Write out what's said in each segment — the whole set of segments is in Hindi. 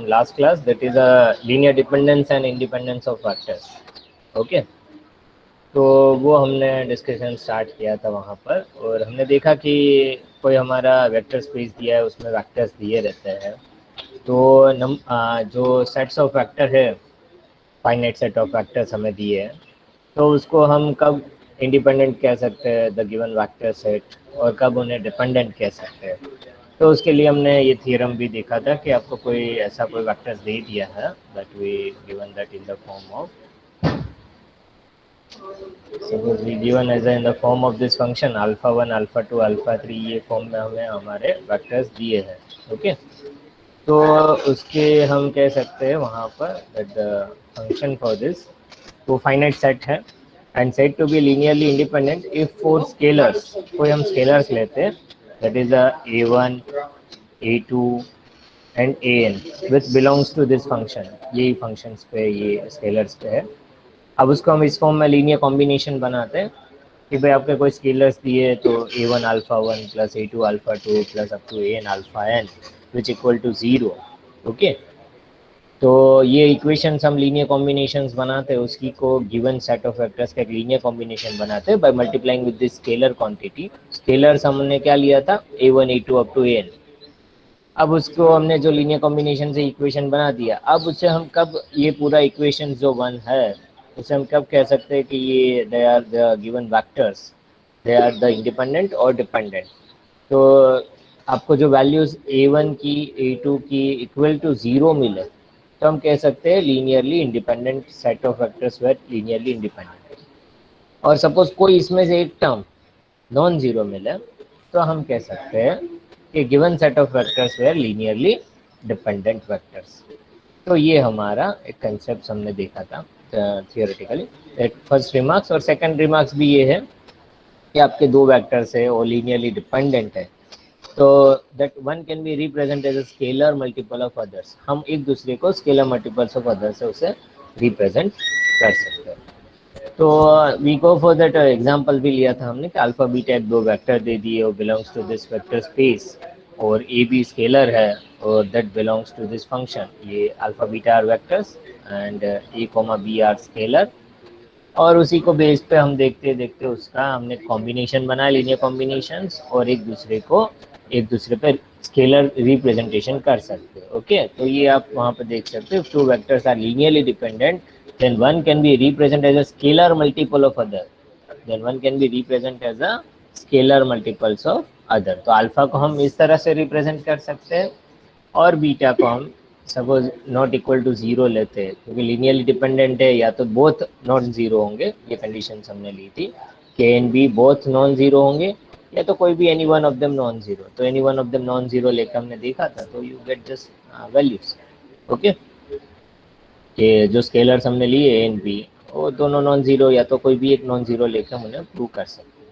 last class, that is a linear dependence and independence of vectors. Okay, तो वो हमने डिस्कशन स्टार्ट किया था वहाँ पर, और हमने देखा कि कोई हमारा वेक्टर स्पेस दिया है, उसमें वेक्टर्स दिए रहते हैं, तो जो सेट्स ऑफ वेक्टर है, फाइनाइट सेट ऑफ वेक्टर्स हमें दिए हैं, तो उसको हम कब इंडिपेंडेंट कह सकते हैं द गिवन वेक्टर सेट, और कब उन्हें डिपेंडेंट कह सकते हैं। तो उसके लिए हमने ये थ्योरम भी देखा था कि आपको कोई ऐसा कोई वेक्टर्स दे दिया है that we given that in the form of, suppose we given as in the form of this function alpha 1 alpha 2 alpha 3, ये फॉर्म में हमें हमारे वेक्टर्स दिए हैं। ओके, तो उसके हम कह सकते हैं वहाँ पर that the function for this वो फाइनाइट सेट है and set to be linearly independent if for scalars, कोई हम स्केलर्स लेते हैं that is a1 a2 and an which belongs to this function, यही फंक्शंस पे, ये स्केलर्स पे है। अब उसको हम इस फॉर्म में लीनियर कॉम्बिनेशन बनाते हैं कि भाई आपके कोई स्केलर्स दिए तो a1 alpha 1 plus a2 alpha 2 plus up to an alpha n which equal to 0। Okay, तो ये इक्वेशंस हम लीनियर कॉम्बिनेशंस बनाते हैं, उसकी को गिवन सेट ऑफ वेक्टर्स का एक लीनियर कॉम्बिनेशन बनाते हैं by multiplying with this scalar quantity. Scalars हमने क्या लिया था a1 a2 up to an। अब उसको हमने जो लीनियर कॉम्बिनेशन से इक्वेशन बना दिया, अब उसे हम कब ये पूरा इक्वेशन जो वन है उसे हम कब कह सकते हैं कि ये they are the given vectors, they are the independent और डिपेंडेंट। तो आपको जो वैल्यूज a1 की a2 की इक्वल टू 0 मिले तो हम कह सकते हैं linearly independent set of vectors were linearly independent. और सपोज कोई इसमें से एक टर्म नॉन जीरो मिले तो हम कह सकते हैं कि given set of vectors were linearly dependent vectors. तो ये हमारा एक कंसेप्ट हमने देखा था थियोरेटिकली, एक फर्स्ट रिमार्क्स। और सेकंड रिमार्क्स भी ये है कि आपके दो वेक्टर्स है और लीनियरली डिपेंडेंट है, तो that one can be represent as a scalar multiple of others. हम एक दूसरे को स्केलर मल्टीपल्स ऑफ अदर्स से उसे रिप्रेजेंट कर सकते हैं। तो we go for that example भी लिया था हमने कि अल्फा बीटा एक दो वेक्टर दे दिए और belongs to this vector space, और ए बी स्केलर है और that belongs to this function. ये alpha beta are vectors and a comma b are scalar, और उसी को बेस पे हम देखते देखते उसका हमने कॉम्बिनेशन बनाया, लीनियर कॉम्बिनेशंस, और एक दूसरे पे स्केलर रिप्रेजेंटेशन कर सकते हो। ओके, तो ये आप वहाँ पे देख सकते हो, two vectors are linearly dependent then one can be represented as a scalar multiple of other, then one can be represented as a scalar multiples of other। तो अल्फा को हम इस तरह से रिप्रेजेंट कर सकते हैं और बीटा को हम सपोज नॉट इक्वल टू 0 लेते हैं क्योंकि लीनियरली डिपेंडेंट है, या तो बोथ नॉट जीरो होंगे, ये कंडीशन हमने ली थी k and b both non zero होंगे, या तो कोई भी any one of them non zero. तो any one of them non zero लेकर हमने देखा था, तो you get just values. Okay, कि जो स्केलर्स हमने लिए ए एंड बी वो दोनों नॉन जीरो, या तो कोई भी एक नॉन जीरो लेकर हम उन्हें प्रूव कर सकते हैं।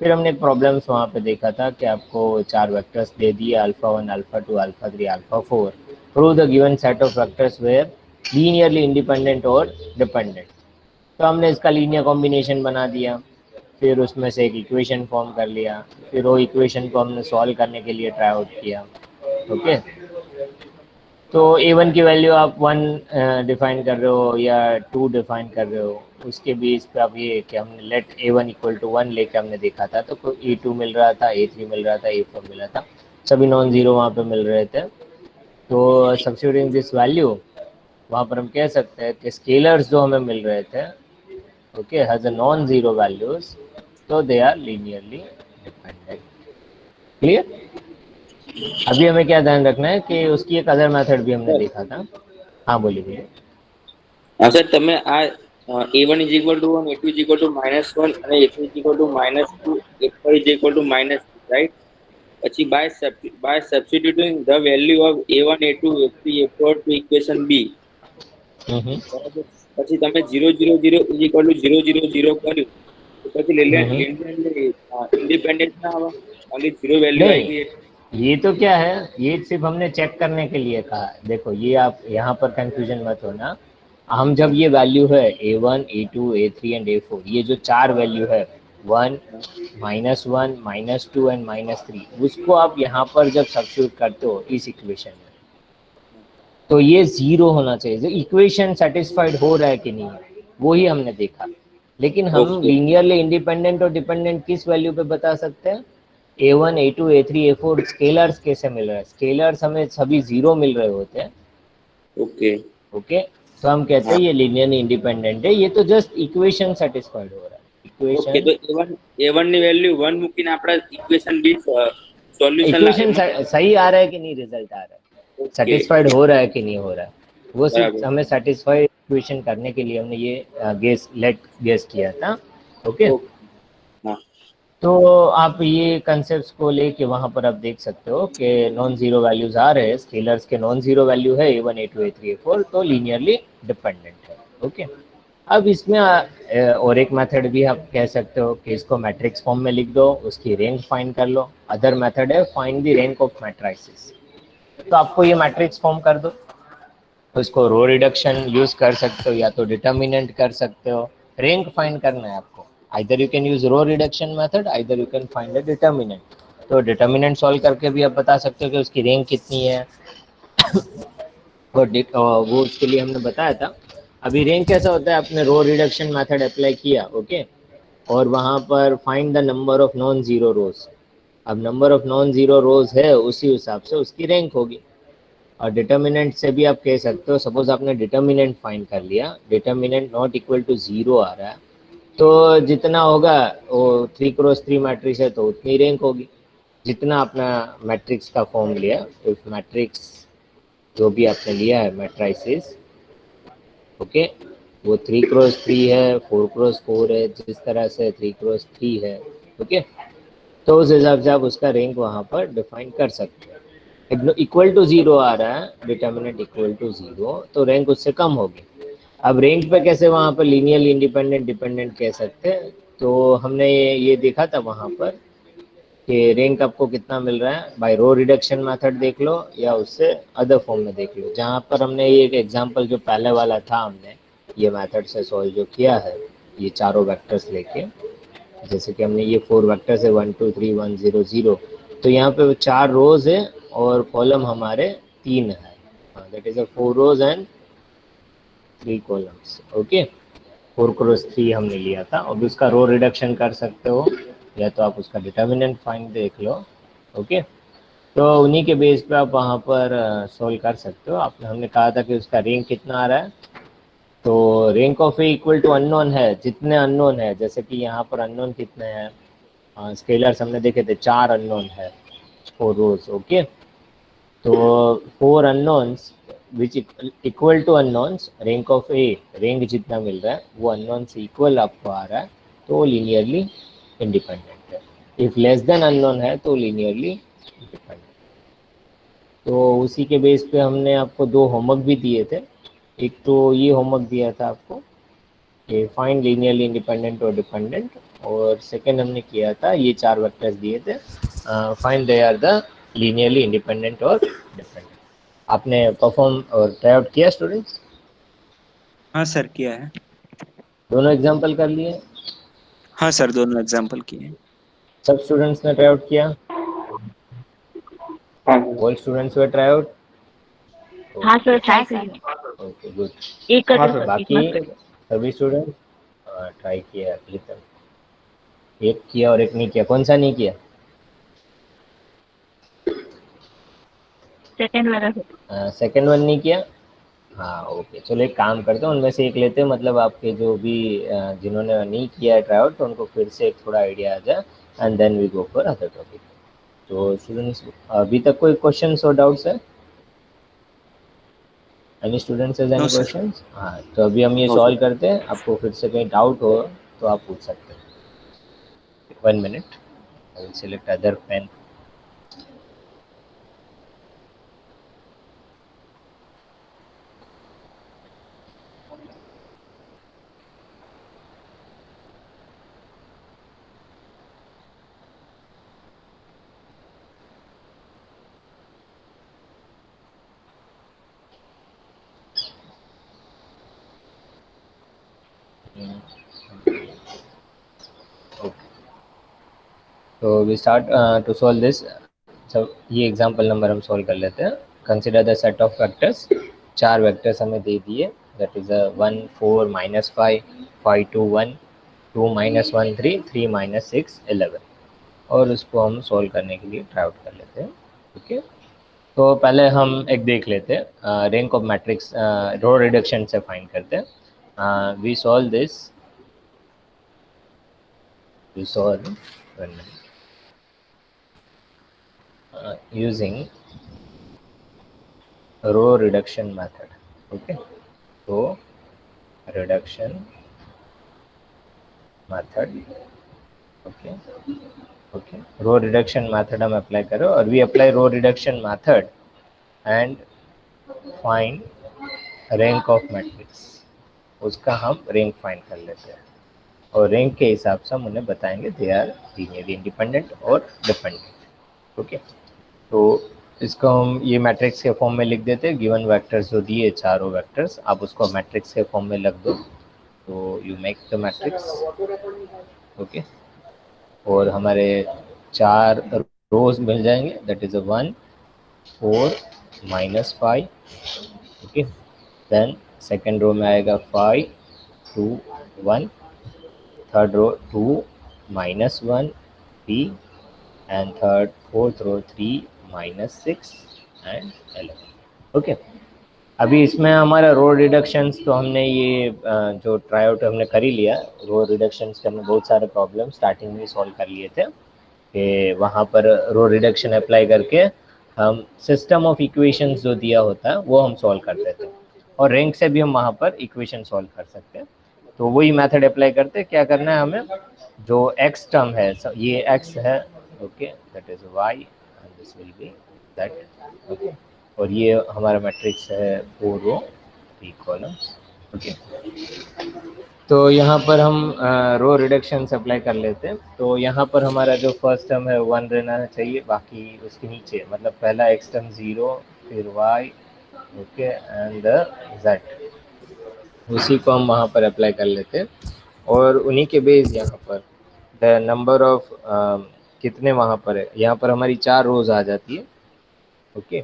फिर हमने एक प्रॉब्लम्स वहाँ पे देखा था कि आपको चार वेक्टर्स दे दिए alpha 1 alpha 2 alpha 3 alpha 4, prove the given set of vectors were linearly independent और डिपेंडेंट। तो हमने इसका लीनियर कॉम्बिनेशन बना दिया, फिर उसमें से एक इक्वेशन फॉर्म कर लिया, फिर वो इक्वेशन को हमने सॉल्व करने के लिए ट्राई आउट किया। ओके, तो a1 की वैल्यू आप 1 डिफाइन कर रहे हो या 2 डिफाइन कर रहे हो, उसके बेस पे आप ये कि हमने लेट a1 इक्वल टू 1 लेके हमने देखा था, तो a2 मिल रहा था, a3 मिल रहा था, a4 मिल रहा था, सभी नॉन जीरो वहाँ पे मिल रहे थे। तो सब्स्टिट्यूटिंग दिस वैल्यू वहाँ पर हम कह सकते हैं कि स्केलर्स जो हमें मिल रहे थे okay has a non zero values, तो they are linearly dependent. Clear? अभी हमें क्या ध्यान रखना है कि उसकी एक अदर मेथड भी हमने देखा था। हाँ बोलिए भैया। हाँ सर, તમે આ a1 is equal to 1, a2 is equal to -1 અને a3 is equal to -2, a4 is equal to -3, right? પછી by substituting the value of a1 a2 a3 a4 to equation b, બરાબર, પછી તમે 0 0 0 is equal to 0 0 0 કર્યું તો પછી इंडिपेंडेंट ना आवा, ओनली 0 वैल्यू नहीं, आएगी। ये तो क्या है, ये सिर्फ हमने चेक करने के लिए कहा है। देखो ये आप यहाँ पर कंफ्यूजन मत होना, हम जब ये वैल्यू है a1 a2 a3 and a4, ये जो चार वैल्यू है 1 -1 -2 एंड -3, उसको आप यहाँ पर जब सब्स्टिट्यूट करते हो इस इक्वेशन में, तो ये 0 होना चाहिए, इक्वेशन सेटिस्फाइड हो रहा है कि नहीं है वो ही हमने देखा। लेकिन हम ओके लीनियरली इंडिपेंडेंट और डिपेंडेंट किस वैल्यू पे बता सकते हैं? A1 A2 A3 A4 scalars कैसे मिल रहा है? स्केलर्स हमें सभी 0 मिल रहे होते हैं। ओके ओके, तो हम कहते हाँ हैं ये लीनियरली इंडिपेंडेंट है, ये तो जस्ट इक्वेशन सेटिस्फाइड हो रहा है, ओके इक्वेशन। तो A1 ની વેલ્યુ 1 મૂકીને આપણા ઇક્વેશન બી સોલ્યુશન इक्वेशन सही आ रहा है कि नहीं, रिजल्ट आ रहा है, ओके सेटिस्फाइड हो रहा है कि नहीं हो रहा है, वो सिर्फ बराबर हमें सेटिस्फाइड इक्वेशन करने के लिए हमने ये गेस किया था। ओके, ओके हाँ तो आप ये कंसेप्ट को लेके वहाँ पर आप देख सकते हो कि नॉन जीरो वैल्यूज आ रहे हैं, स्केलर्स के नॉन जीरो वैल्यू है A1 A2 A3 A4, तो लीनियरली डिपेंडेंट है। ओके, अब इसमें और एक मेथड भी आप कह सकते हो कि इसको मैट्रिक्स फॉर्म में लिख दो, उसकी रैंक फाइंड कर लो। अदर मेथड है find the rank of matrices. तो आपको ये मैट्रिक्स फॉर्म कर दो, तो इसको रो रिडक्शन यूज कर सकते हो या तो डिटर्मिनेंट कर सकते हो। रैंक फाइंड करना है आपको, either you can use row reduction method, either you can find a determinant. तो डिटर्मिनेंट सॉल्व करके भी आप बता सकते हो कि उसकी रैंक कितनी है। और वो उसके लिए हमने बताया था। अभी रैंक कैसा होता है, आपने रो रिडक्शन मेथड अप्लाई किया, ओके, और वहाँ पर find the number of non zero rows. अब number of non zero rows है, उसी हिसाब से उसकी रैंक होगी। और डिटर्मिनेंट से भी आप कह सकते हो, सपोज आपने डिटर्मिनेंट फाइंड कर लिया, डिटर्मिनेंट नॉट इक्वल टू 0 आ रहा है, तो जितना होगा वो 3x3 मैट्रिक्स है तो उतनी रैंक होगी जितना अपना मैट्रिक्स का फॉर्म लिया। इफ मैट्रिक्स जो भी आपने लिया है मैट्राइसिस, ओके, वो 3x3 है, 4x4 है, जिस तरह से 3x3 है, ओके, तो उस हिसाब से आप उसका रैंक वहाँ पर डिफाइन कर सकते हैं। इक्वल टू 0 आ रहा है, डिटर्मिनेंट इक्वल टू 0, तो रैंक उससे कम होगी। अब रैंक पे कैसे वहाँ पर लीनियरली इंडिपेंडेंट डिपेंडेंट कह सकते हैं? तो हमने ये देखा था वहाँ पर कि रैंक आपको कितना मिल रहा है, बाय रो रिडक्शन मेथड देख लो या उससे अदर फॉर्म में देख लो। जहाँ पर हमने ये एक एग्जांपल जो पहले वाला था, हमने ये मेथड से सॉल्व जो किया है, ये चारों वेक्टर्स लेके, जैसे कि हमने ये 4 वेक्टर्स है 1 2 3 1 0 0, तो यहाँ पे 4 रोज है और कॉलम हमारे 3 है, that is 4 rows and 3 columns. Okay, 4x3 हमने लिया था। अब उसका रो रिडक्शन कर सकते हो या तो आप उसका डिटर्मिनेंट फाइंड देख लो। ओके, तो उन्हीं के बेस पे आप वहाँ पर सॉल्व कर सकते हो। आपने हमने कहा था कि उसका रैंक कितना आ रहा है, तो rank of A equal to unknown है, जितने अननोन है, जैसे कि यहाँ पर अननोन कितने हैं, स्केलर्स हमने देखे थे 4 अननोन है, 4 रोज। ओके, तो 4 unknowns which equal to unknowns, rank of A, rank जितना मिल रहा है वो अननोन से इक्वल आपको आ रहा है, तो लीनियरली इंडिपेंडेंट है। इफ लेस देन अननोन है तो लीनियरली डिपेंडेंट। तो उसी के बेस पे हमने आपको 2 होमवर्क भी दिए थे। एक तो ये होमवर्क दिया था आपको कि फाइंड लीनियरली इंडिपेंडेंट और डिपेंडेंट, और सेकंड हमने किया था ये 4 वेक्टर्स दिए थे, find they are the linearly independent और डिपेंडेंट। आपने परफॉर्म और ट्राई आउट किया स्टूडेंट्स? हाँ सर किया है। दोनों एग्जाम्पल कर लिए? हाँ सर दोनों एग्जाम्पल किए हैं। सब स्टूडेंट्स ने ट्राई आउट किया? हाँ all students way try out? हाँ सर ट्राई करिए, ओके गुड। एक कर हाँ दो सर सर, एक बाकी मत करिए। सभी स्टूडेंट ट्राई किया है? एक किया और एक नहीं किया, कौन सा नहीं किया? सेकंड वाला सर। सेकंड वन नहीं किया? हाँ ओके, चलो एक काम करते हैं, उनमें से एक लेते हैं, मतलब आपके जो भी जिन्होंने नहीं किया है ट्राई आउट, तो उनको फिर से एक थोड़ा आइडिया आ जाए, and then we go for other topic. तो स्टूडेंट्स अभी तक कोई क्वेश्चंस और डाउट्स है? Any students has no any sir. Questions? हाँ, तो अभी हम ये नो सॉल्व सर करते हैं, आपको फिर से कहीं डाउट हो तो आप पूछ सकते हैं। 1 minute, I will select other pen. तो we start to solve this. सब ये एग्जांपल नंबर हम सॉल्व कर लेते हैं। Consider the set of vectors चार वेक्टर्स हमें दे दिए, दैट इज 1 4 -5 5 2 1 2 -1 3 3 -6 11, और उसको हम सॉल्व करने के लिए ट्राई आउट कर लेते हैं। ओके, तो पहले हम एक देख लेते हैं, rank of matrix row reduction से फाइंड करते हैं। We solve this, we solve using row reduction method. Okay, so reduction method, okay, okay, row reduction method हम अप्लाई करो, और we apply row reduction method and find rank of matrix, उसका हम रैंक फाइंड कर लेते हैं, और रैंक के हिसाब से हम उन्हें बताएंगे दे आर लीनियरली इंडिपेंडेंट और डिपेंडेंट। ओके, तो इसको हम ये मैट्रिक्स के फॉर्म में लिख देते हैं। गिवन वेक्टर्स जो दिए चारों वेक्टर्स, आप उसको मैट्रिक्स के फॉर्म में लिख दो, तो you make the matrix. Okay, और हमारे चार रोज मिल जाएंगे, that is 1 4 -5। Okay, then second row में आएगा 5 2 1, third row 2 -1 3, and fourth row 3 -6 and 11। Okay, अभी इसमें हमारा रो रिडक्शंस तो हमने ये जो ट्राई आउट हमने कर ही लिया। रो रिडक्शंस के हमने बहुत सारे प्रॉब्लम स्टार्टिंग में सॉल्व कर लिए थे, कि वहाँ पर रो रिडक्शन अप्लाई करके हम सिस्टम ऑफ इक्वेशंस जो दिया होता है वो हम सॉल्व करते थे, और रैंक से भी हम वहाँ पर इक्वेशन सॉल्व कर सकते हैं। तो वही मेथड अप्लाई करते, क्या करना है हमें, जो x टर्म है, ये x है, okay, that is y and this will B that. Okay, और ये हमारा मैट्रिक्स है 4 रो 3 कॉलम्स। ओके, तो यहाँ पर हम रो रिडक्शन अप्लाई कर लेते हैं। तो यहाँ पर हमारा जो फर्स्ट टर्म है 1 रहना चाहिए, बाकी उसके नीचे मतलब पहला x टर्म 0, फिर y, ओके, एंड z, उसी को हम वहाँ पर अप्लाई कर लेते हैं, और उन्हीं के बेस यहाँ पर द नंबर ऑफ कितने वहाँ पर है, यहाँ पर हमारी 4 रोज आ जाती है। ओके,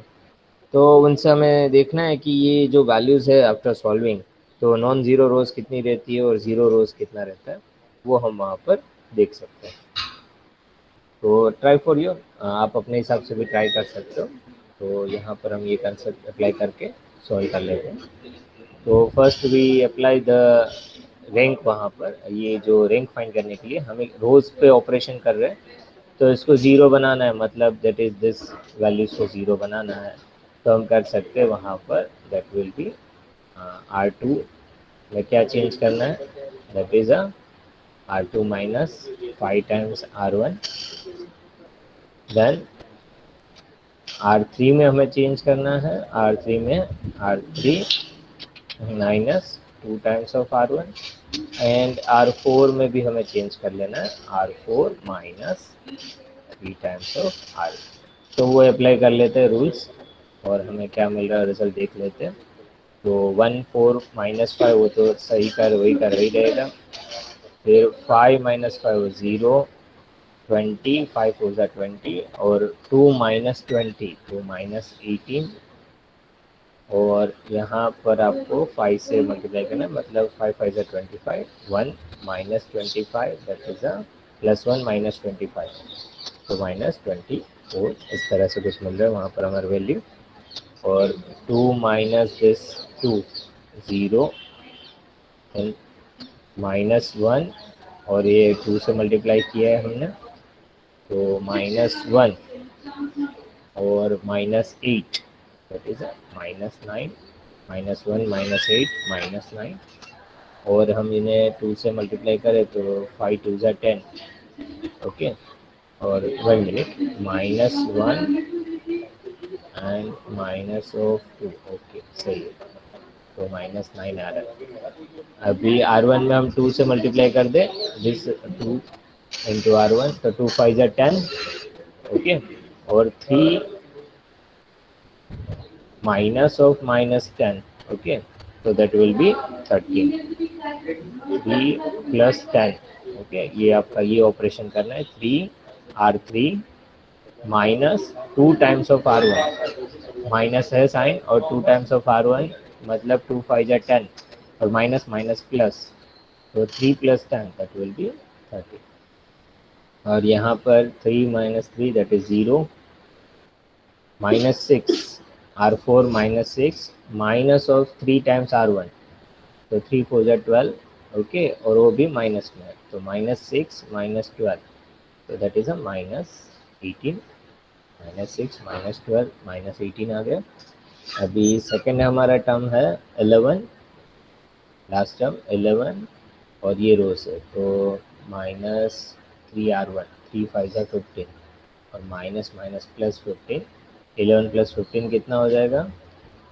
तो उनसे हमें देखना है कि ये जो वैल्यूज़ है आफ्टर सॉल्विंग, तो नॉन ज़ीरो रोज कितनी रहती है और ज़ीरो रोज कितना रहता है, वो हम वहाँ पर देख सकते हैं। तो ट्राई फॉर यू, आप अपने हिसाब से भी ट्राई कर सकते हो। तो यहाँ पर हम ये कंसेप्ट अप्लाई करके सॉल्व कर लेते हैं। तो first we apply the rank, वहाँ पर ये जो रैंक फाइंड करने के लिए हमें रोज पे ऑपरेशन कर रहे हैं, तो इसको ज़ीरो बनाना है, मतलब दैट इज़ दिस वैल्यूज़ को ज़ीरो बनाना है, तो हम कर सकते हैं वहाँ पर, दैट विल बी R2 में क्या चेंज करना है, that is R2 -5 times R1, then R3 में हमें चेंज करना है, R3 में R3 -2 times of R1, and R4 में भी हमें चेंज कर लेना है, R4 -3 टाइम्स ऑफ R1। तो वो अप्लाई कर लेते हैं रूल्स, और हमें क्या मिल रहा है रिजल्ट देख लेते हैं। तो 1 4 -5 वो तो सही वही रहेगा, फिर 5 -5 0, 20 5 4 20, और 2 -20 2 -18, और यहाँ पर आपको 5 से मल्टीप्लाई करना है, मतलब 5 5 25, 1 -25, दैट इज +1 -25, तो -24, इस तरह से कुछ मिल रहा है वहाँ पर हमारा वैल्यू। और 2 - दिस 2 0, -1, और ये 2 से मल्टीप्लाई किया है हमने, तो -1 और -8, दैट इज -9, -1 -8 -9, और हम इन्हें 2 से मल्टीप्लाई करें तो 5 2 10, ओके, और 1 मिनट -1 एंड -2, ओके, सही है, तो -9 आ रहा है। अभी R1 में हम 2 से मल्टीप्लाई कर दें, दिस 2 इंटू R1, तो 2 5 10, ओके, और 3 minus of -10, okay, so that will be 13, 3 plus 10, okay, ये आपका ये ऑपरेशन करना है, 3 R3 minus 2 times of R1, minus है साइन, और 2 टाइम्स ऑफ R1 मतलब 2 5 जा 10 और माइनस माइनस प्लस, तो 3 + 10 दैट विल बी 30। और यहाँ पर 3 - 3 that is 0, -6 R4 -6 minus of 3 times R1, तो 3 4 जा 12, ओके, और वो भी माइनस में है, तो -6 - 12, तो दैट इज अ -18, -6 - 12 -18 आ गया। अभी सेकेंड हमारा टर्म है 11, लास्ट टर्म 11 और ये रो से, तो -3 R1, 3 5 जा 15 और माइनस माइनस प्लस 15, 11 + 15 कितना हो जाएगा,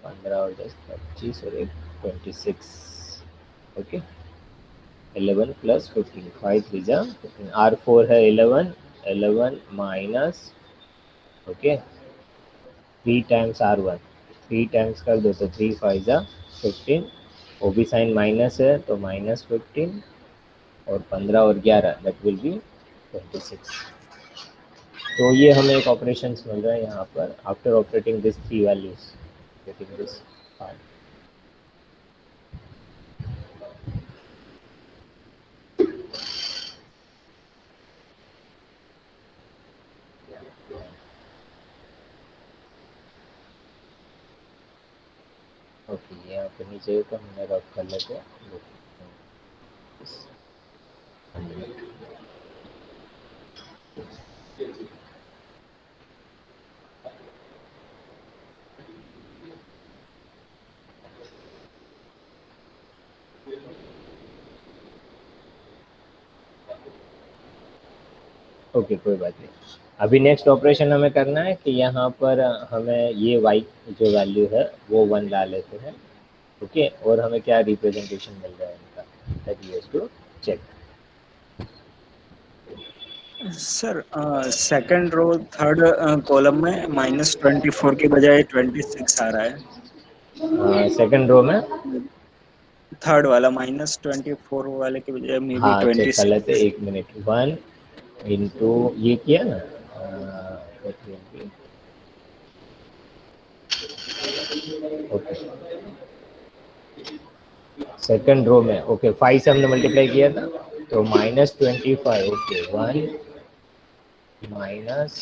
15 और 10 25 और 1 26, ओके। 11 + 15, 5 3 जा 15, R4 है 11, 11 minus, okay, 3 times R1, 3 times कर दो तो 3 5 जा 15, वो भी साइन माइनस है तो -15 और 15 और 11 दैट विल बी 26। तो ये हमें एक ऑपरेशंस मिल रहा है यहाँ पर after operating this 3 values, getting this part. Okay, यहाँ पे नीचे तो हमने रब कर लेते हैं। ओके, कोई बात नहीं। अभी नेक्स्ट ऑपरेशन हमें करना है कि यहाँ पर हमें ये y जो वैल्यू है वो 1 ला लेते हैं, ओके, और हमें क्या रिप्रेजेंटेशन मिल रहा है इनका, that you have to check. Sir second row third column में -24 के बजाय 26 आ रहा है। सेकंड रो में थर्ड वाला -24 वाले के बजाय मे बी हाँ चेक कर लेते, 26। 1 मिनट। 1 इंटू ये किया ना, ओके, सेकंड रो में, ओके, 5 से हमने मल्टीप्लाई किया था तो -25, okay, 1 minus,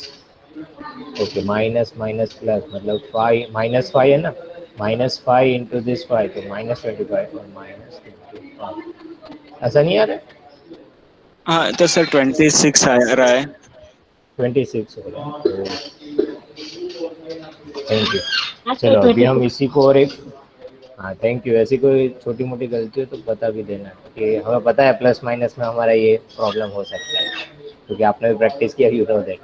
okay, minus minus plus मतलब 5 -5 है ना, -5 इंटू दिस 5 तो -25 और -25, ऐसा नहीं आ रहा है? हाँ तो सर 26 आ रहा है। 26 हो रहा है, तो थैंक यू। हाँ चलो सर अभी हम 26। इसी को और एक, हाँ थैंक यू, ऐसी कोई छोटी मोटी गलती हो तो बता भी देना कि हमें पता है प्लस माइनस में हमारा ये प्रॉब्लम हो सकता है, क्योंकि आपने भी प्रैक्टिस किया, यू नो दैट।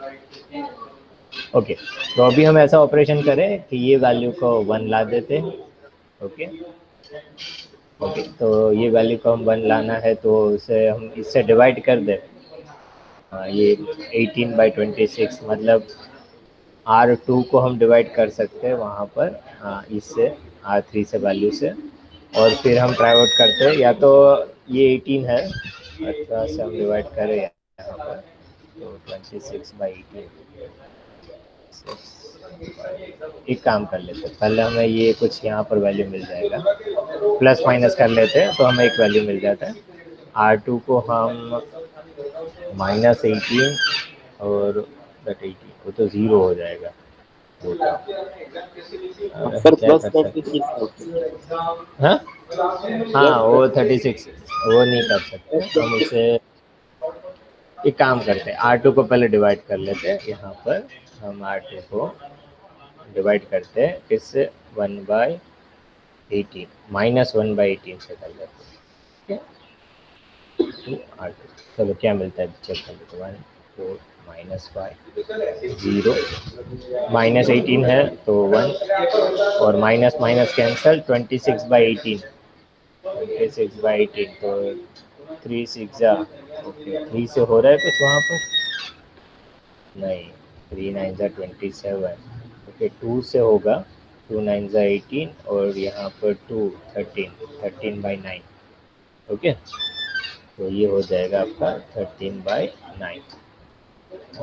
ओके, तो अभी हम ऐसा ऑपरेशन करें कि ये वैल्यू को 1 ला देते हैं, ओके, ओके, तो ये वैल्यू को हम 1 लाना है तो उसे हम इससे डिवाइड कर दें। ये 18/26 मतलब R2 को हम डिवाइड कर सकते हैं वहाँ पर, इससे R3 से वैल्यू से, और फिर हम ट्राई आउट करते हैं, या तो ये 18 है, 18 से हम डिवाइड करें यहाँ पर तो 26/18। एक काम कर लेते हैं, पहले हमें ये कुछ यहाँ पर वैल्यू मिल जाएगा, प्लस माइनस कर लेते हैं तो हमें एक वैल्यू मिल जाता है। R2 को हम -18 और दैट 18, वो तो 0 हो जाएगा, वो तो सर क्या प्लस कर सकते 36 होता है। हैं? हाँ प्लस वो 36 वो नहीं कर सकते हम उसे, एक काम करते हैं, R2 को पहले डिवाइड कर लेते हैं, यहाँ पर हम R2 को डिवाइड करते हैं किससे, 1/18, -1/18 से कर लेते हैं, ठीक है, R2। चलो क्या मिलता है चेक कर लेते हैं, 1 4 -5 0, -18 है तो 1 और माइनस माइनस कैंसल, 26/18, 26/18 तो 3 6 जा, ओके, 3 से हो रहा है कुछ वहाँ पर, नहीं, 3 9 जा 27, ओके, 2 से होगा, 2 9 जा 18 और यहाँ पर 2 13, 13/9, ओके, तो ये हो जाएगा आपका 13/9,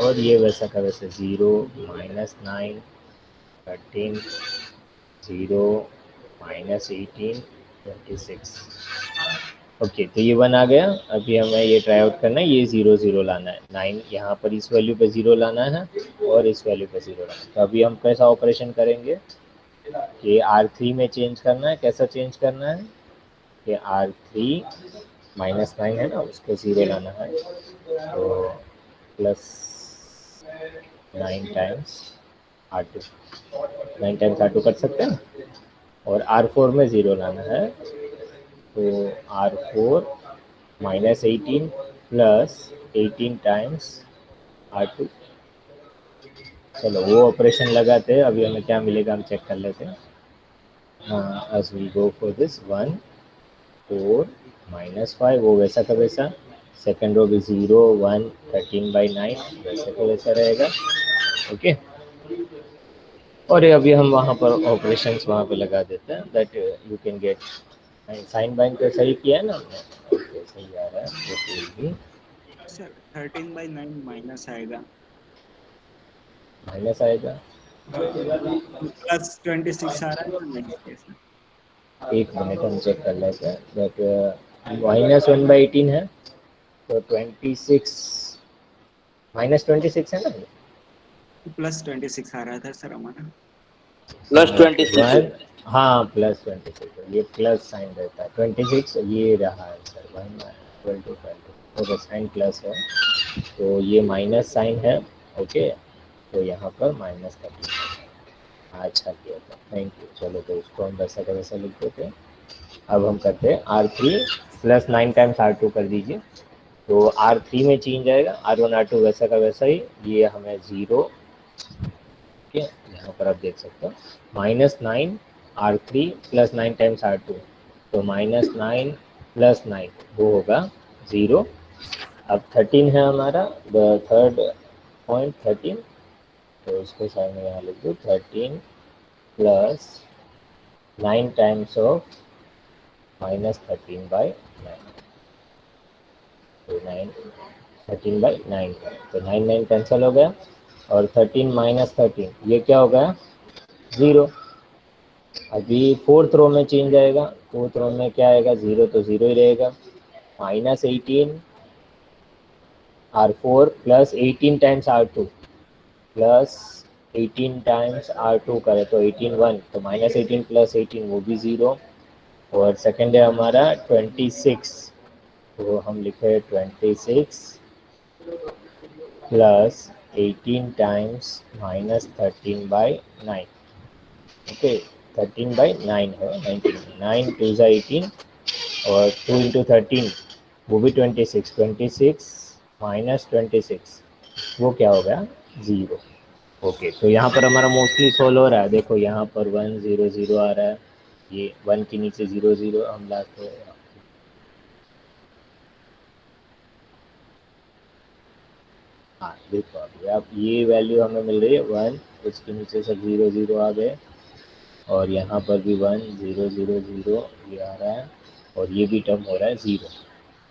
और ये वैसा का वैसे 0 -9 13 0 -18 26। ओके, तो ये 1 आ गया। अभी हमें ये ट्राई आउट करना है, ये 0 0 लाना है, 9 यहाँ पर इस वैल्यू पे 0 लाना है और इस वैल्यू पे 0 लाना है। तो अभी हम कैसा ऑपरेशन करेंगे कि R3 में चेंज करना है। कैसा चेंज करना है कि R3 -9 है ना, उसको 0 लाना है, तो +9 टाइम्स R2, 9 टाइम्स R2 कर सकते हैं। और R4 में 0 लाना है, तो R4 -18 +18 टाइम्स R2। चलो वो ऑपरेशन लगाते हैं, अभी हमें क्या मिलेगा हम चेक कर लेते हैं। as we go for this 1 4 -5, वो वैसा का वैसा। सेकेंड रो भी 0 1 13/9 वैसे का वैसा रहेगा। ओके, और अभी हम वहाँ पर ऑपरेशंस वहाँ पे लगा देते हैं, that you can get. Sign बाइन तो सही किया है ना हमने, ओके सही आ रहा है। तो फिर भी सर 13/9 माइनस आएगा, माइनस आएगा। +26 आ रहा है और 90 सर। एक मिनट हम चेक कर लेते हैं, दैट -1/18 है, तो 26 -26 है ना। +26 आ रहा था सर हमारा। +26 है। 1, हाँ +26, ये प्लस साइन रहता है। 26 ये रहा आंसर, 1 = 20 ओके, साइन प्लस है तो ये माइनस साइन है। ओके, तो यहाँ पर -30। अच्छा किया था, थैंक यू। चलो तो उसको हम वैसा का वैसा लिख देते हैं। अब हम करते हैं R3 +9 टाइम्स R2 कर दीजिए, तो R3 में चेंज आएगा, R1 R2 वैसा का वैसा ही। ये हमें 0, ठीक है, यहाँ पर आप देख सकते हो -9 R3 +9 टाइम्स R2, तो -9 +9 वो होगा 0। अब 13 है हमारा, द थर्ड पॉइंट 13, तो इसको साइड में यहाँ लिख दो, 13 +9 टाइम्स ऑफ -13/9, तो 13/9, तो 9 9 कैंसिल हो गया, और 13 - 13 ये क्या हो गया 0। अभी फोर्थ रो में चेंज आएगा, फोर्थ रो में क्या आएगा 0, तो 0 ही रहेगा। -18 R4 +18 times R2 +18 times R2 करें तो 18 1, तो -18 +18 वो भी 0। और सेकेंड है हमारा 26, तो हम लिखे 26 +18 टाइम्स -13/9। ओके, 13/9 है, 19 9 2 ज़ा 18, और 2 × 13 वो भी 26, 26 -26 वो क्या हो गया 0। ओके, तो यहाँ पर हमारा मोस्टली सोल्व हो रहा है। देखो यहाँ पर 1 0 0 आ रहा है, ये 1 के नीचे 0 0 हम लाते हैं। हाँ देखो अभी अब ये वैल्यू हमें मिल रही है 1, उसके नीचे सब 0 0 आ गए, और यहाँ पर भी 1 0 0 0 ये आ रहा है, और ये भी टर्म हो रहा है 0।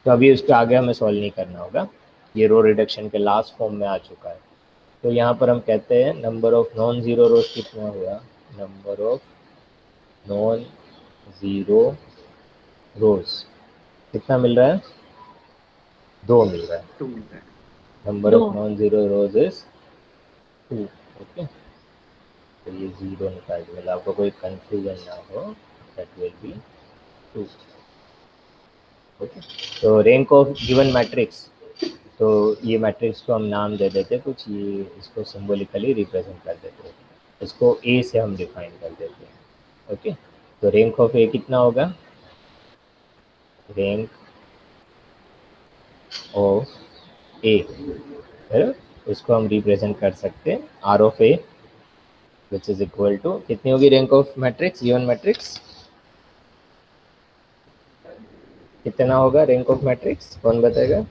तो अभी उसके आगे हमें सॉल्व नहीं करना होगा, ये रो रिडक्शन के लास्ट फॉर्म में आ चुका है। तो यहाँ पर हम कहते हैं नंबर ऑफ नॉन ज़ीरो रोज कितना हुआ, नंबर ऑफ नॉन ज़ीरो रोज कितना मिल रहा है, 2 मिल रहा है। 2 मिलता है। Number 2 of non zero rows is 2। Okay, तो ये 0 निकाल दीजिए, आपको कोई कंफ्यूजन ना हो, दैट विल बी 2। ओके, तो रैंक ऑफ गिवन मैट्रिक्स, तो ये मैट्रिक्स को हम नाम दे देते कुछ, ये इसको सिंबॉलिकली रिप्रेजेंट कर देते हैं, इसको ए से हम डिफाइन कर देते हैं। ओके, तो रैंक ऑफ ए कितना होगा, रैंक ऑफ ए है, उसको हम रिप्रेजेंट कर सकते हैं R of A, which is equal to कितनी होगी rank of matrix, given matrix कितना होगा रैंक ऑफ मैट्रिक्स, कौन बताएगा।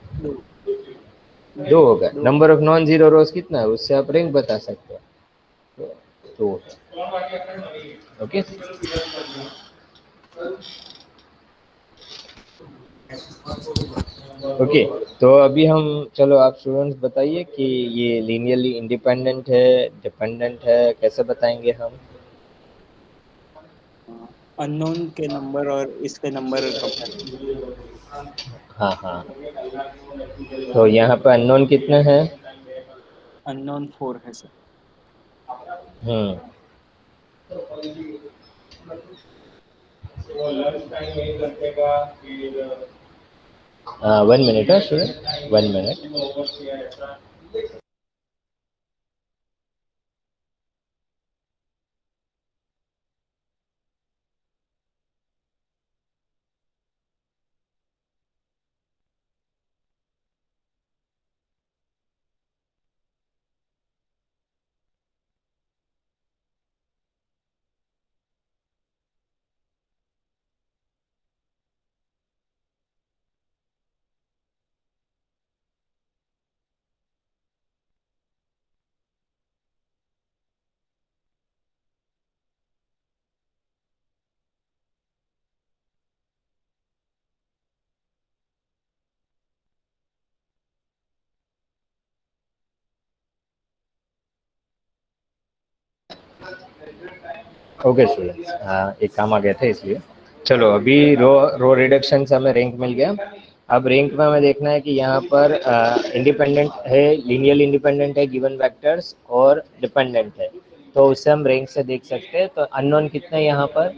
2 होगा। Number of non zero rows कितना है, उससे आप रैंक बता सकते हो, तो 2 है। ओके, ओके, तो अभी हम, चलो आप स्टूडेंट्स बताइए कि ये लीनियरली इंडिपेंडेंट है, डिपेंडेंट है, कैसे बताएंगे हम। अननोन के नंबर और इसके नंबर कंपेयर। हाँ हाँ, तो यहाँ पे अननोन कितने हैं? अननोन 4 है सर। हम्म, वन मिनट है student, one minute. Okay students, एक काम आ गया था इसलिए। चलो अभी रो रो रिडक्शन से हमें रैंक मिल गया। अब रैंक में हमें देखना है कि यहाँ पर इंडिपेंडेंट है, लीनियरली इंडिपेंडेंट है गिवन वेक्टर्स और डिपेंडेंट है, तो उससे हम रैंक से देख सकते हैं। तो अननोन कितने हैं यहाँ पर?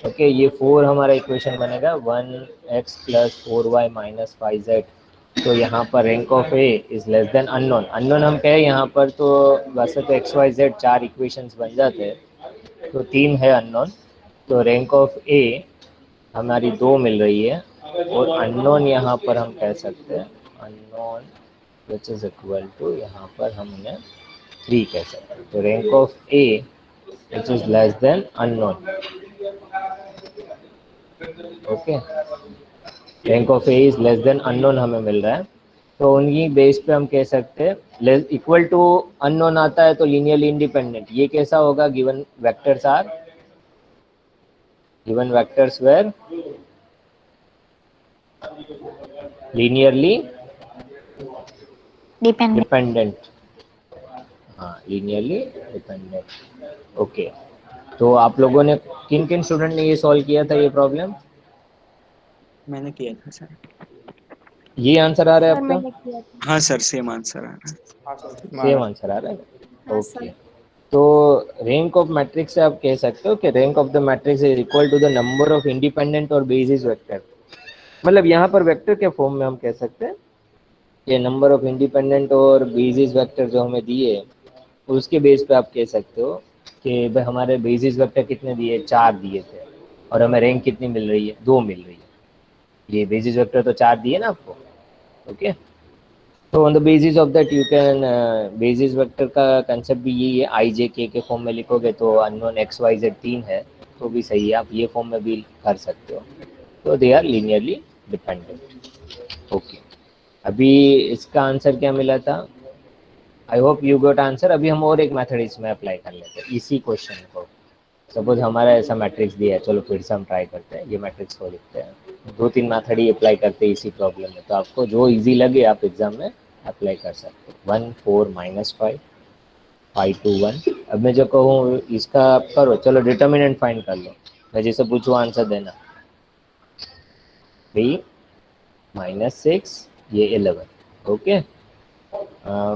ओके, ये 4 हमारा इक्वेशन बनेगा 1x + 4y - 5z। तो यहाँ पर rank of A is less than unknown. Unknown हम कहें यहाँ पर तो वैसे तो एक्स वाई जेड 4 इक्वेशंस बन जाते हैं, तो 3 है अननोन। तो रैंक ऑफ ए हमारी 2 मिल रही है, और अननोन यहाँ पर हम कह सकते हैं unknown which is equal to, यहाँ पर हम उन्हें 3 कह सकते हैं। तो rank of A which is less than unknown. Okay, rank of A is less than unknown हमें मिल रहा है। तो उनकी बेस पे हम कह सकते हैं इक्वल टू अननोन आता है तो लीनियरली इंडिपेंडेंट। ये कैसा होगा? Given vectors are, given vectors were linearly dependent. Dependent. हाँ, लीनियरली डिपेंडेंट। ओके, तो आप लोगों ने किन किन स्टूडेंट ने ये सॉल्व किया था ये प्रॉब्लम? मैंने किया था सर। ये आंसर आ रहा है सर आपका? मैंने किया था। हाँ सर, सेम आंसर आ रहा है। हाँ सर सेम आंसर आ रहा है? हाँ ओके, सर। तो रैंक ऑफ मैट्रिक्स से आप कह सकते हो कि rank of the matrix is equal to the number of independent और बेसिस वेक्टर। मतलब यहाँ पर वेक्टर के फॉर्म में हम कह सकते हैं कि नंबर ऑफ इंडिपेंडेंट और बेसिस वेक्टर जो हमें दिए, उसके बेस पे आप कह सकते हो कि भाई हमारे बेसिस वेक्टर कितने दिए? 4 दिए थे, और हमें रैंक कितनी मिल रही है? 2 मिल रही है। ये बेसिस वेक्टर तो 4 दिए ना आपको। ओके, तो on the basis of that you can, basis vector का कंसेप्ट भी यही है, आई जे के फॉर्म में लिखोगे तो अननोन एक्स वाई जेड 3 है तो भी सही है, आप ये फॉर्म में भी कर सकते हो। तो they are linearly dependent. Okay, अभी इसका आंसर क्या मिला था? I hope you got answer. अभी हम और एक मेथड इसमें अप्लाई कर लेते हैं इसी क्वेश्चन को। सपोज हमारा ऐसा मैट्रिक्स दिया है, चलो फिर से हम ट्राई करते हैं। ये मैट्रिक्स को लिखते हैं, 2-3 मेथड ही अप्लाई करते हैं इसी प्रॉब्लम में, तो आपको जो इजी लगे आप एग्जाम में अप्लाई कर सकते हो। 1 4 -5 5 2 1। अब मैं जो कहूँ इसका आप करो, चलो डिटर्मिनेंट फाइंड कर लो। मैं जैसे पूछूँ आंसर देना, 3 -6 ये 11। Okay,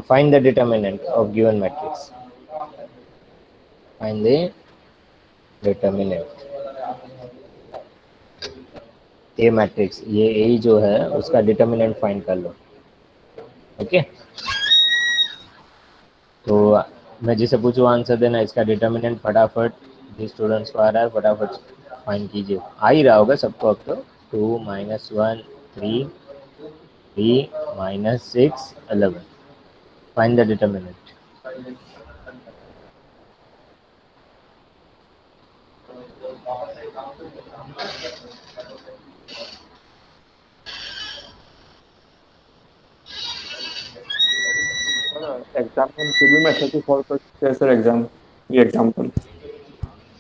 find the determinant of given matrix. Find the determinant A matrix, ये ए जो है उसका डिटर्मिनेंट फाइंड कर लो। ओके, तो मैं जिसे पूछूँ आंसर देना, इसका डिटर्मिनेंट फटाफट जिस स्टूडेंट्स को आ रहा है फटाफट फाइंड कीजिए। आ ही रहा होगा सबको अब तो। 2 - 1 3 3 -6 11। Find the determinant. एग्जाम में कोई भी मेथड से सॉल्व कर सकते हैं सर एग्जाम, ये एग्जाम्पल।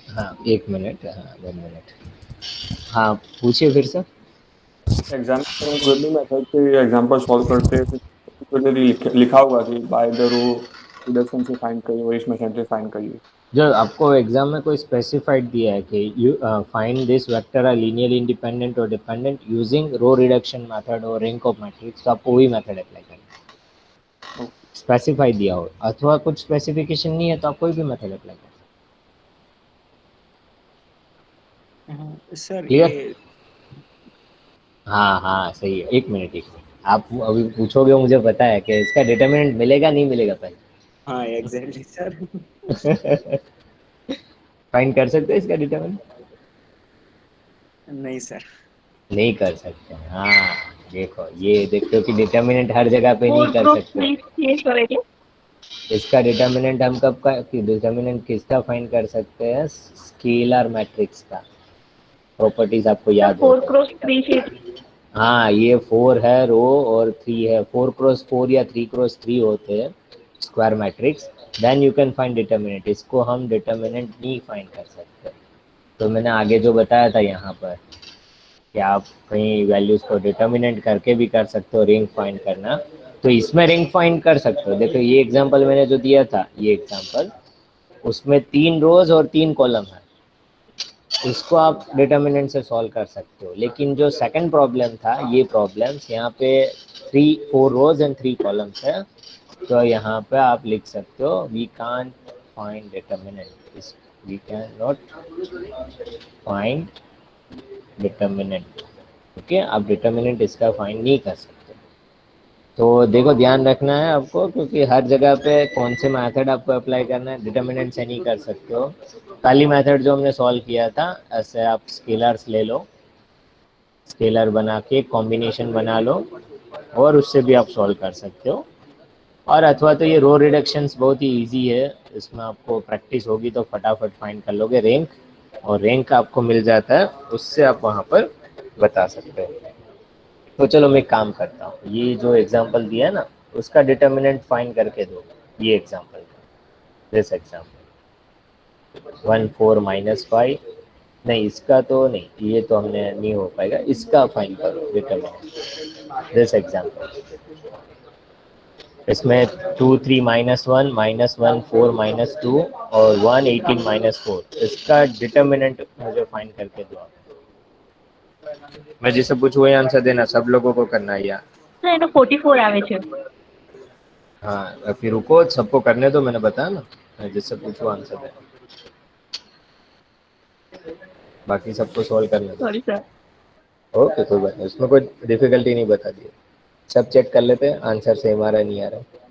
हाँ, 1 मिनट, हाँ 1 मिनट, हाँ पूछिए फिर से। एग्जाम में हम कोई भी मेथड से एग्जाम्पल सॉल्व करते हैं तो लिखा होगा कि बाय द रो रिडक्शन से फाइंड करिए और इसमें से फाइंड करिए। जो आपको एग्जाम में कोई स्पेसिफाइड दिया है कि you find this vector are linearly independent और dependent using row reduction method और रैंक ऑफ मैट्रिक्स, तो आपको वही मेथड अप्लाई करना है, स्पेसिफाई दिया हो। अथवा कुछ स्पेसिफिकेशन नहीं है तो आप कोई भी मेथड अप्लाई कर सर क्लियर? ये हाँ हाँ सही है, एक मिनट। आप अभी पूछोगे, मुझे पता है कि इसका डिटर्मिनेंट मिलेगा नहीं मिलेगा हाँ एग्जैक्टली सर। पहले। फाइंड कर सकते हैं इसका डिटर्मिनेंट? नहीं सर। नहीं कर सकते। हाँ देखो, ये देखते हो कि डिटर्मिनेंट हर जगह पे नहीं फोर कर क्रॉस सकते हो। थ्री चेंज करेंगे। इसका डिटर्मिनेंट हम कब का डिटर्मिनेंट किसका फाइंड कर सकते हैं? स्केलर मैट्रिक्स का। प्रॉपर्टीज आपको सर याद हो फोर तो। Cross three change. हाँ, ये 4 है रो और 3 है। 4x4 या 3x3 होते हैं square matrix. Then you can find determinant. इसको हम डिटर्मिनेंट नहीं फाइंड कर सकते। तो मैंने आगे जो बताया था यहाँ पर कि आप कहीं वैल्यूज को डिटर्मिनेंट करके भी कर सकते हो रिंग फाइंड करना, तो इसमें रिंग फाइंड कर सकते हो। देखो ये एग्जांपल मैंने जो दिया था, ये एग्जांपल, उसमें 3 रोज और 3 कॉलम है। इसको आप डिटर्मिनेंट से सॉल्व कर सकते हो। लेकिन जो सेकंड प्रॉब्लम था, ये प्रॉब्लम्स यहाँ पे 4 रोज एंड 3 कॉलम्स है, तो यहाँ पे आप लिख सकते हो we can't find determinant, we can not find determinant. Okay, आप डिटर्मिनेंट इसका फाइंड नहीं कर सकते। तो देखो ध्यान रखना है आपको, क्योंकि हर जगह पे कौन से मेथड आपको अप्लाई करना है, डिटर्मिनेंट से नहीं कर सकते हो। पहली मेथड जो हमने सॉल्व किया था, ऐसे आप स्केलर्स ले लो, स्केलर बना के कॉम्बिनेशन बना लो, और उससे भी आप सॉल्व कर सकते हो। और अथवा तो ये रो रिडक्शंस बहुत ही इजी है, इसमें आपको प्रैक्टिस होगी तो फटाफट फाइंड कर लोगे रैंक, और रैंक आपको मिल जाता है, उससे आप वहाँ पर बता सकते हो। तो चलो मैं एक काम करता हूँ, ये जो एग्जांपल दिया है ना, उसका डिटर्मिनेंट फाइंड करके दो। ये एग्जांपल का, दिस एग्जांपल 1 4 -5, नहीं इसका तो नहीं, ये तो हमने नहीं हो पाएगा। इसका फाइंड करो डिटर्मिनेंट, दिस एग्जांपल। इसमें 2 3 -1 -1 4 -2 और 1 18 -4, इसका डिटर्मिनेंट मुझे फाइंड करके दो आप। मैं जिसे पूछूं वही आंसर देना, सब लोगों को करना है यार। सर એનો 44 આવે છે। हाँ फिर रुको, सबको करने दो, मैंने बताया ना, मैं जिससे पूछो आंसर दे, बाकी सबको सॉल्व करने दो। Sorry sir. ओके कोई बात नहीं, उसमें कोई डिफिकल्टी नहीं बता दी। सब चेक कर लेते हैं आंसर सेम आ रहा है नहीं आ रहा है।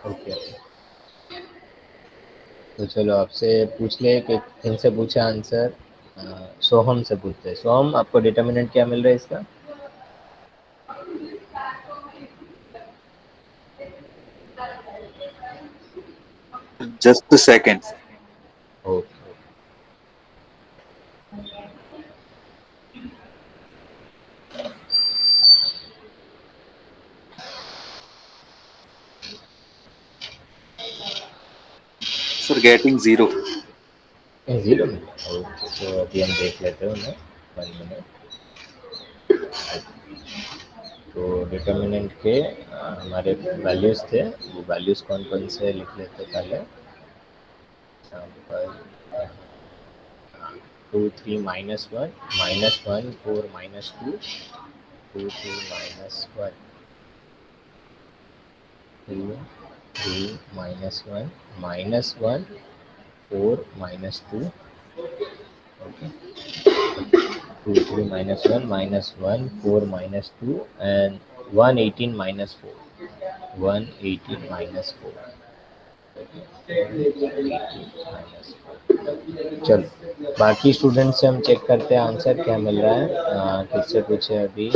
ओके, तो चलो आपसे पूछ ले कि इनसे पूछा आंसर। सोहम से पूछते हैं। सोहम, आपको डिटर्मिनेंट क्या मिल रहा है इसका? Just a second. Okay, Sir, getting 0. Zero मिला। ओके, तो अभी हम देख लेते हैं ना, 1 मिनट। तो डिटर्मिनेंट के हमारे वैल्यूज थे, वो वैल्यूज कौन कौन से लिख लेते पहले। यहाँ पर 2 3 -1 -1 4 -2 2 3 -1 2 3 -1 -1 4 -2 okay 2 3 -1 -1 4 -2 and 118 -4 118 -4 चलो बाकी स्टूडेंट से हम चेक करते हैं आंसर क्या मिल रहा है। किससे पूछे अभी?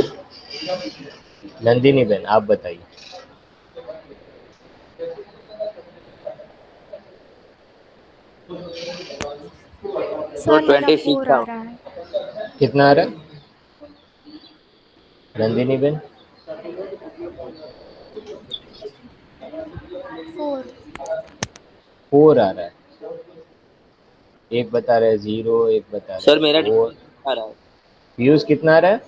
नंदिनी बेन आप बताइए। तो सर मेरा 26 फोर था। आ रहा है। कितना आ रहा है नंदिनी बेन? 4। 4 आ रहा है। एक बता रहा है 0, एक बता रहा सर है मेरा 4। आ रहा है पीयूष कितना आ रहा है?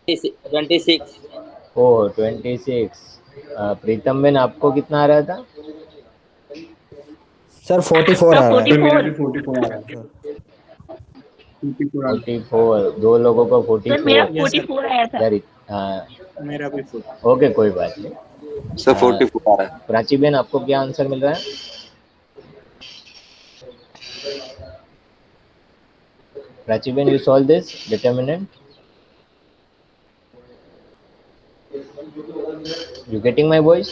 26। ओह 26। प्रीतम बेन आपको कितना आ रहा था? सर 44 आ रहा है। सर मेरा 44। भी 44 आ रहा है सर। 44 आ रहा है। 44 दो लोगों को सर मेरा 44। यस सर, 44 आया था। वेरी मेरा भी 4। ओके कोई बात नहीं। सर 44 आ रहा है। प्राची बेन आपको क्या आंसर मिल रहा है? Prachi Ben you solve this determinant, you getting my voice?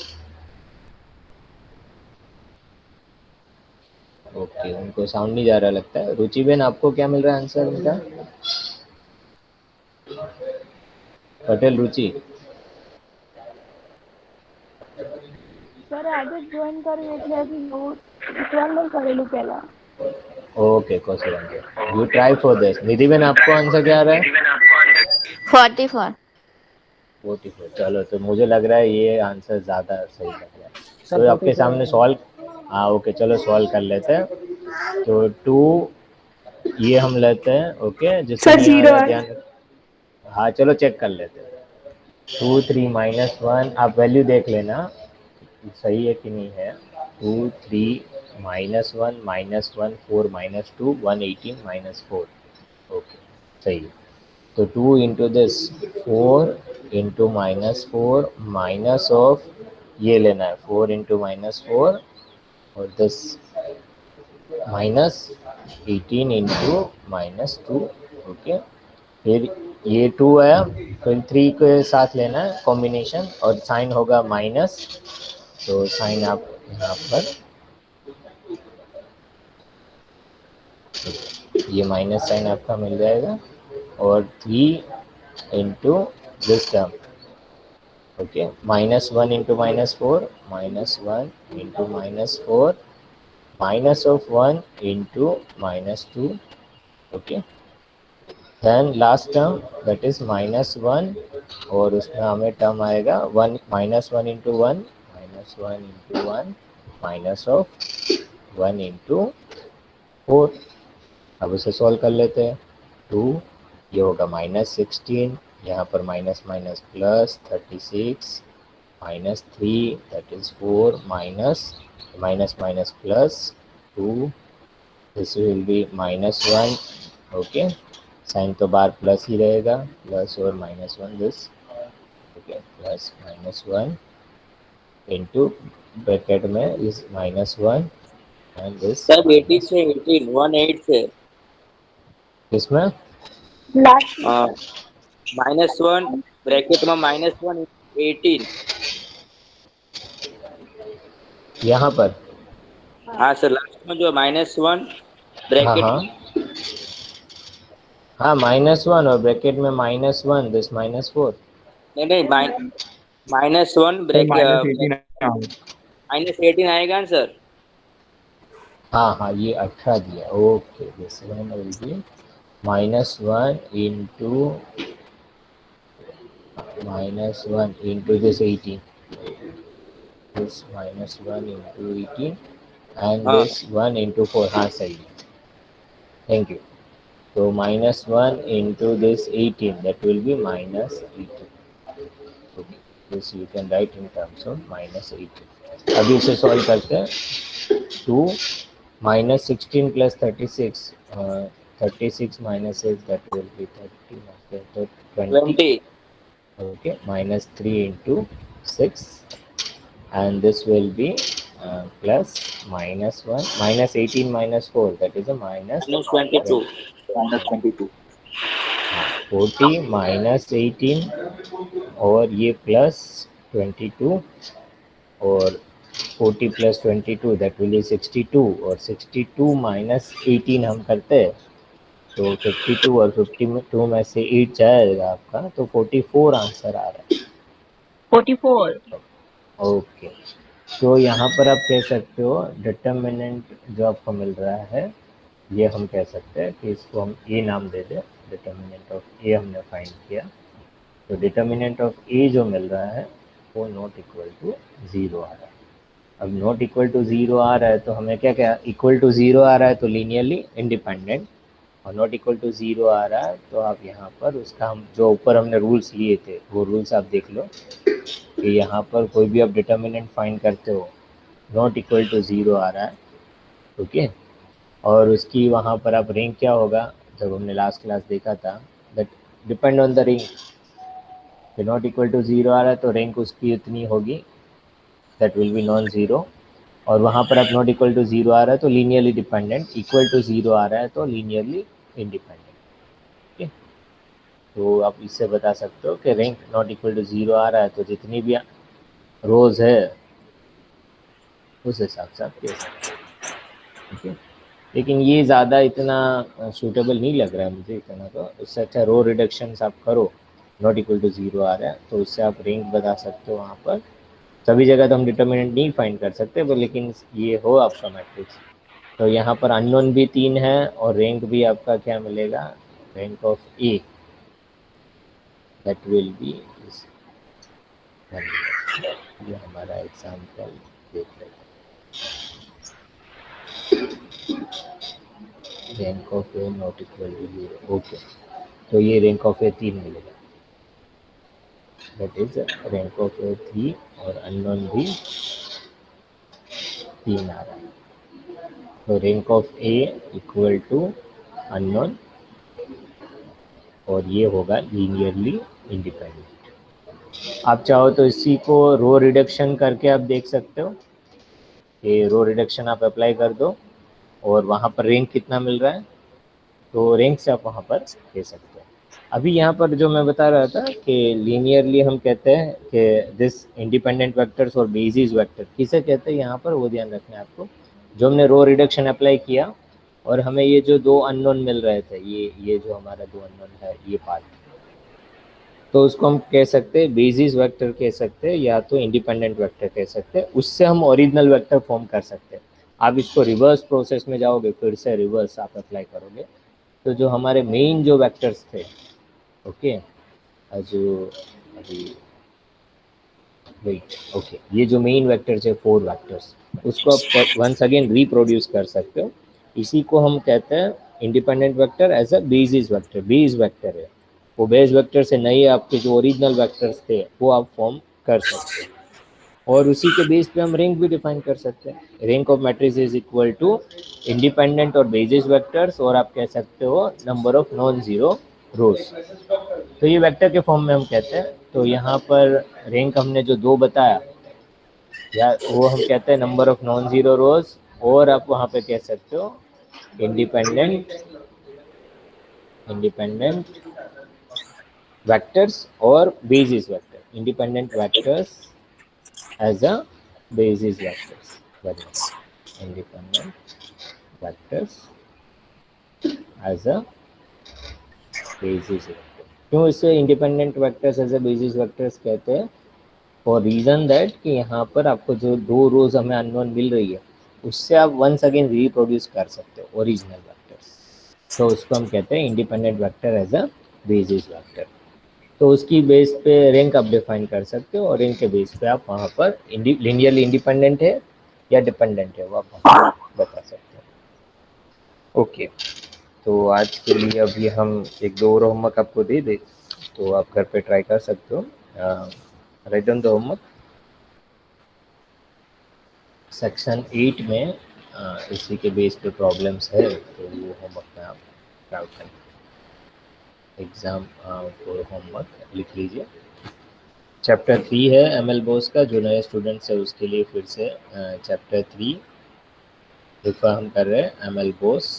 Okay उनको साउंड नहीं जा रहा लगता है। रुचि बेन आपको क्या मिल रहा है आंसर उनका? पटेल रुचि સર આજે જ જોઈન કર્યું એટલે હજી હું વિચાર નહીં કરેલું પહેલા. Okay Kaushal you try for this. Nidhi Ben आपको आंसर क्या आ रहा है? 44. 44। चलो तो मुझे लग रहा है ये आंसर ज़्यादा सही लग रहा है। तो आपके सामने सॉल्व, हाँ ओके चलो सॉल्व कर लेते हैं। तो 2 ये हम लेते हैं ओके जिसमें सर, 0 है। ध्यान, हाँ चलो चेक कर लेते हैं। 2 3 -1 आप वैल्यू देख लेना सही है कि नहीं है। 2 3 -1 -1 4 -2 118 -4 ओके सही है। तो 2 into this 4 into -4 minus of ये लेना है 4 इंटू -4 और दिस -18 इंटू -2 ओके। फिर ये 2 आया, फिर 3 के साथ लेना है कॉम्बिनेशन और साइन होगा माइनस, तो साइन आप यहाँ पर ये माइनस साइन आपका मिल जाएगा और 3 into this term okay -1 into -4 -1 into -4 minus of 1 into -2 okay. Then last term that is -1 और उसमें हमें टर्म आएगा 1 -1 into 1 -1 into 1 minus of 1 into 4। अब उसे सॉल्व कर लेते हैं। 2 ये होगा -16 यहाँ पर minus minus plus 36 -3 that is 4 minus minus minus plus 2 this will be -1 okay. Sign तो बार प्लस ही रहेगा प्लस और -1 this okay plus -1 into bracket में इज -1 एंड दिस सर 18 से 18 से इसमें લાસ્ટ -1 ब्रैकेट में -1 18। यहाँ पर हाँ सर लास्ट में जो -1 हाँ ब्रैकेट हाँ हाँ -1 और ब्रैकेट में -1 दिस -4 नहीं -1 सर ब्रैकेट -18 -18 आएगा ना सर। हाँ हाँ ये 18 दिया okay. This one will be -1 into this 18 this -1 into 18 and हाँ दिस 1 इंटू 4 हाँ सही है thank you. So -1 into this 18, that will be -18. Okay. This you can write in terms of -18. अभी इसे सॉल्व करते हैं. 2 -16 plus 36. 36 minus 6, that will be 30. Okay, so 20. 20. Okay, -3 into 6, and this will be plus -1, -18 minus 4, that is a minus Minus 22. -22. 40 minus 18 और ये प्लस 22 और 40 plus 22, that will be 62, और 62 minus 18 हम करते हैं तो 52 और 52 में से 8 जाएगा आपका, तो 44 आंसर आ रहा है. 44. ओके, तो यहाँ पर आप कह सकते हो डिटर्मिनेंट जो आपको मिल रहा है, ये हम कह सकते हैं कि इसको हम ए नाम दे दें. डिटर्मिनेंट ऑफ ए हमने फाइंड किया, तो डिटर्मिनेंट ऑफ ए जो मिल रहा है वो नॉट इक्वल टू 0 आ रहा है. अब नॉट इक्वल टू 0 आ रहा है तो हमें क्या क्या, इक्वल टू 0 आ रहा है तो लीनियरली इंडिपेंडेंट, और नॉट इक्वल टू 0 आ रहा है तो आप यहाँ पर उसका हम जो ऊपर हमने रूल्स लिए थे वो रूल्स आप देख लो कि यहाँ पर कोई भी आप डिटर्मिनेंट फाइंड करते हो नॉट इक्वल टू 0 आ रहा है. ओके, और उसकी वहाँ पर आप रैंक क्या होगा, जब हमने लास्ट क्लास देखा था that depend on the rank. Not equal to 0 आ रहा है तो रैंक उसकी उतनी होगी, that will be non zero. और वहाँ पर आप नॉट इक्वल टू 0 आ रहा है तो लीनियरली डिपेंडेंट, इक्वल टू 0 आ रहा है तो लीनियरली इंडिपेंडेंट. ओके, तो आप इससे बता सकते हो कि रैंक नॉट इक्वल टू 0 आ रहा है तो जितनी भी रोज है उस हिसाब से आप कह सकते हो. ओके, लेकिन ये ज़्यादा इतना सूटेबल नहीं लग रहा है मुझे इतना, तो उससे अच्छा रो रिडक्शंस आप करो. नॉट इक्वल टू 0 आ रहा है तो उससे आप रैंक बता सकते हो. वहाँ पर सभी जगह तो हम डिटर्मिनेंट नहीं फाइंड कर सकते, पर लेकिन ये हो आपका मैट्रिक्स, तो यहाँ पर अननोन भी 3 है और रैंक भी आपका क्या मिलेगा, rank of A, that will be. ये हमारा एग्जाम्पल देख लेते हैं. Rank of A not equal to 0. Okay, तो ये रैंक ऑफ ए 3 मिलेगा, that is rank of A 3, और अननोन भी 3 आ रहा है. तो rank of A equal to unknown, और ये होगा लीनियरली इंडिपेंडेंट. आप चाहो तो इसी को रो रिडक्शन करके आप देख सकते हो कि रो रिडक्शन आप अप्लाई कर दो और वहाँ पर रैंक कितना मिल रहा है, तो रैंक से आप वहाँ पर दे सकते हो. अभी यहाँ पर जो मैं बता रहा था कि लीनियरली हम कहते हैं कि दिस इंडिपेंडेंट वेक्टर्स और बेसिस वेक्टर किसे कहते हैं, यहाँ पर वो ध्यान रखना है आपको. जो हमने रो रिडक्शन अप्लाई किया और हमें ये जो 2 अननोन मिल रहे थे, ये जो हमारा 2 अननोन है ये पार्ट, तो उसको हम कह सकते हैं बेसिस वेक्टर कह सकते हैं या तो इंडिपेंडेंट वेक्टर कह सकते हैं. उससे हम ओरिजिनल वेक्टर फॉर्म कर सकते हैं. आप इसको रिवर्स प्रोसेस में जाओगे, फिर से रिवर्स आप अप्लाई करोगे, तो जो हमारे मेन जो वेक्टर्स थे, ओके, जो अभी वेट, ओके, ये जो मेन वेक्टर्स है 4 वेक्टर्स, उसको आप वंस अगेन रिप्रोड्यूस कर सकते हो. इसी को हम कहते हैं independent vector as a basis vector. Base vector है वो, बेस वेक्टर से नए आपके जो ओरिजिनल वेक्टर्स थे वो आप फॉर्म कर सकते हैं, और उसी के बेस पे हम रैंक भी डिफाइन कर सकते हैं. Rank of matrix is equal to independent और बेसिस वेक्टर्स, और आप कह सकते हो number of non zero rows. तो ये वेक्टर के फॉर्म में हम कहते हैं. तो यहाँ पर रैंक हमने जो 2 बताया, या वो हम कहते हैं number of non zero rows, और आप वहाँ पे कह सकते हो इंडिपेंडेंट वेक्टर्स और basis vector. Independent vectors as a basis vectors, independent vectors as a basis vector. क्यों इसे independent vectors as a basis vectors कहते हैं, फॉर रीज़न दैट कि यहाँ पर आपको जो 2 रोज हमें अननोन मिल रही है उससे आप वंस अगेन रिप्रोड्यूस कर सकते हो ओरिजिनल वेक्टर्स, तो उसको हम कहते हैं independent vector as a basis vector. तो उसकी बेस पे रैंक आप डिफाइन कर सकते हो, और रैंक के बेस पे आप वहाँ पर लीनियरली इंडिपेंडेंट है या डिपेंडेंट है वो आप बता सकते हो. ओके, तो आज के लिए अभी हम एक दो और होमवर्क आपको दे दे, तो आप घर पे ट्राई कर सकते हो। Write down the homework. Section 8 में इसी के बेस पे प्रॉब्लम्स है, तो वो होमवर्क में आप ट्राई करें। एग्ज़ाम को होमवर्क लिख लीजिए। चैप्टर 3 है एमएल बॉस का, जो नए स्टूडेंट्स है उसके लिए फिर से चैप्टर 3 रिफर हम कर रहे हैं, एमएल बॉस।